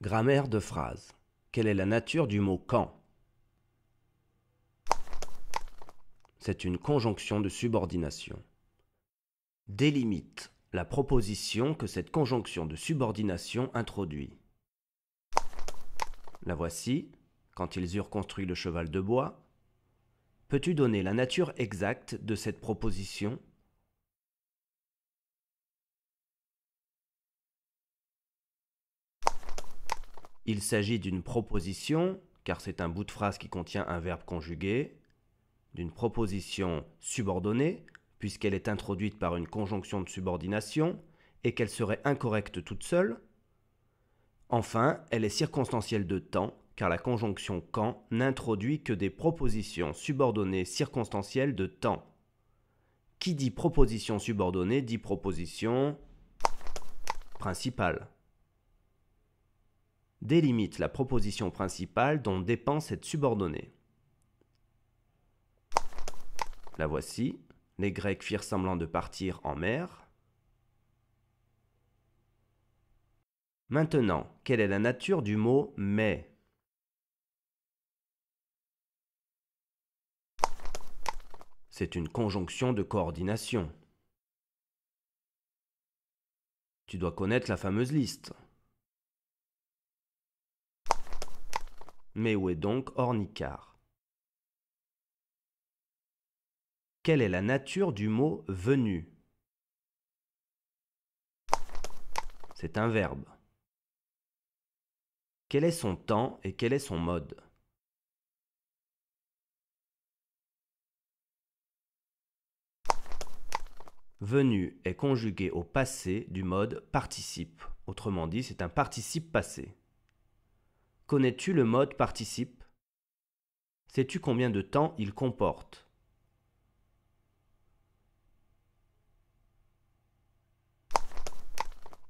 Grammaire de phrase. Quelle est la nature du mot quand? C'est une conjonction de subordination. Délimite la proposition que cette conjonction de subordination introduit. La voici, quand ils eurent construit le cheval de bois. Peux-tu donner la nature exacte de cette proposition? Il s'agit d'une proposition, car c'est un bout de phrase qui contient un verbe conjugué, d'une proposition subordonnée, puisqu'elle est introduite par une conjonction de subordination, et qu'elle serait incorrecte toute seule. Enfin, elle est circonstancielle de temps, car la conjonction quand n'introduit que des propositions subordonnées circonstancielles de temps. Qui dit proposition subordonnée dit proposition principale. Délimite la proposition principale dont dépend cette subordonnée. La voici. Les Grecs firent semblant de partir en mer. Maintenant, quelle est la nature du mot « mais » ? C'est une conjonction de coordination. Tu dois connaître la fameuse liste. Mais où est donc Ornicart? Quelle est la nature du mot « venu » ? C'est un verbe. Quel est son temps et quel est son mode? Venu est conjugué au passé du mode participe. Autrement dit, c'est un participe passé. Connais-tu le mode participe? Sais-tu combien de temps il comporte?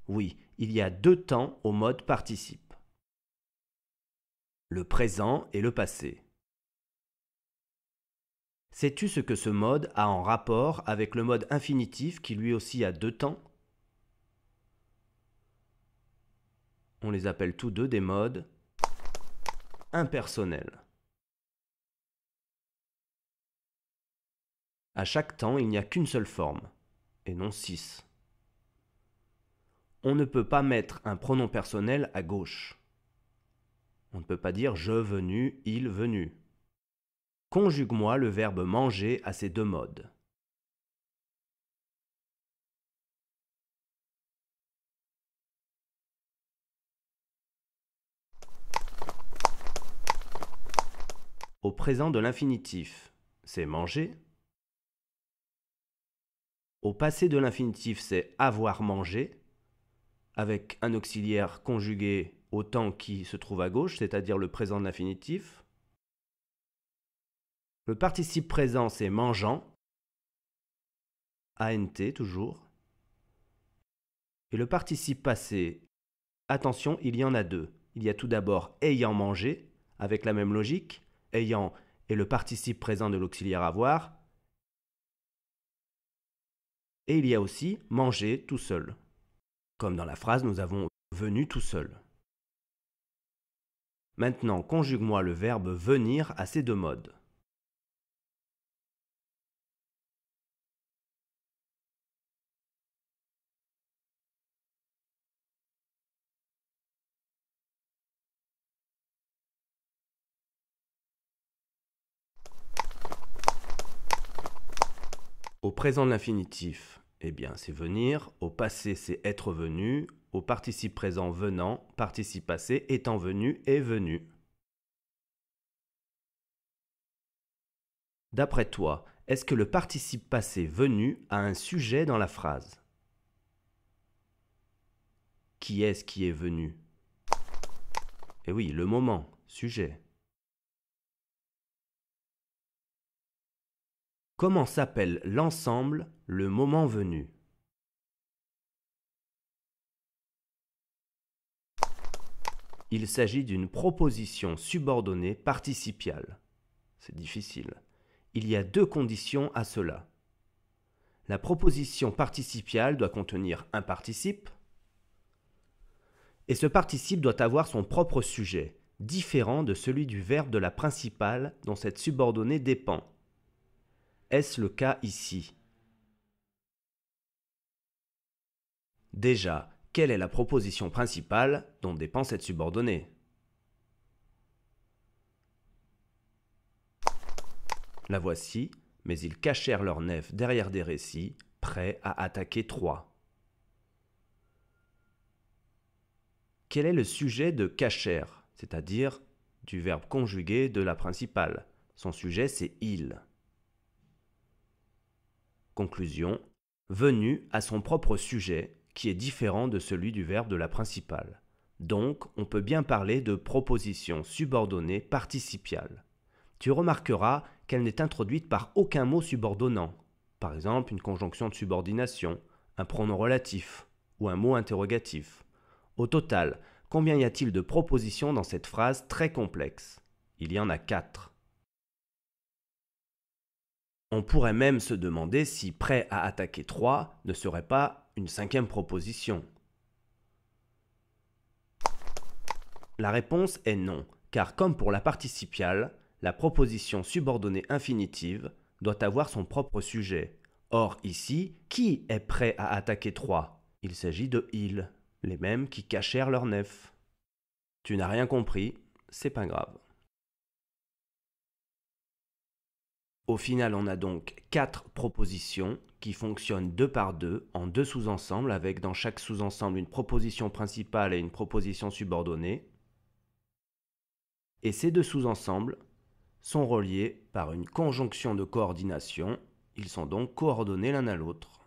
Oui, il y a deux temps au mode participe. Le présent et le passé. Sais-tu ce que ce mode a en rapport avec le mode infinitif qui lui aussi a deux temps? On les appelle tous deux des modes impersonnels. À chaque temps, il n'y a qu'une seule forme, et non 6. On ne peut pas mettre un pronom personnel à gauche. On ne peut pas dire « je venu »,« il venu ». Conjugue-moi le verbe manger à ces deux modes. Au présent de l'infinitif, c'est manger. Au passé de l'infinitif, c'est avoir mangé, avec un auxiliaire conjugué au temps qui se trouve à gauche, c'est-à-dire le présent de l'infinitif. Le participe présent, c'est mangeant, ANT toujours. Et le participe passé, attention, il y en a deux. Il y a tout d'abord ayant mangé, avec la même logique. Ayant est le participe présent de l'auxiliaire avoir. Et il y a aussi manger tout seul. Comme dans la phrase, nous avons venu tout seul. Maintenant, conjugue-moi le verbe venir à ces deux modes. Au présent de l'infinitif, eh bien, c'est venir. Au passé, c'est être venu. Au participe présent, venant. Participe passé, étant venu et venu. D'après toi, est-ce que le participe passé venu a un sujet dans la phrase? Qui est-ce qui est venu? Eh oui, le moment, sujet. Comment s'appelle l'ensemble le moment venu? Il s'agit d'une proposition subordonnée participiale. C'est difficile. Il y a deux conditions à cela. La proposition participiale doit contenir un participe Et ce participe doit avoir son propre sujet, différent de celui du verbe de la principale dont cette subordonnée dépend. Est-ce le cas ici? Déjà, quelle est la proposition principale dont dépend cette subordonnée? La voici, mais ils cachèrent leur nef derrière des récits, prêts à attaquer Troie. Quel est le sujet de cachèrent, c'est-à-dire du verbe conjugué de la principale? Son sujet, c'est il. Conclusion, venu a son propre sujet, qui est différent de celui du verbe de la principale. Donc, on peut bien parler de proposition subordonnée participiale. Tu remarqueras qu'elle n'est introduite par aucun mot subordonnant, par exemple une conjonction de subordination, un pronom relatif ou un mot interrogatif. Au total, combien y a-t-il de propositions dans cette phrase très complexe? Il y en a 4. On pourrait même se demander si prêt à attaquer 3 ne serait pas une 5e proposition. La réponse est non, car comme pour la participiale, la proposition subordonnée infinitive doit avoir son propre sujet. Or ici, qui est prêt à attaquer 3? Il s'agit de ils, les mêmes qui cachèrent leur nef. Tu n'as rien compris, c'est pas grave. Au final, on a donc 4 propositions qui fonctionnent 2 par 2 en 2 sous-ensembles avec dans chaque sous-ensemble une proposition principale et une proposition subordonnée. Et ces 2 sous-ensembles sont reliés par une conjonction de coordination. Ils sont donc coordonnés l'un à l'autre.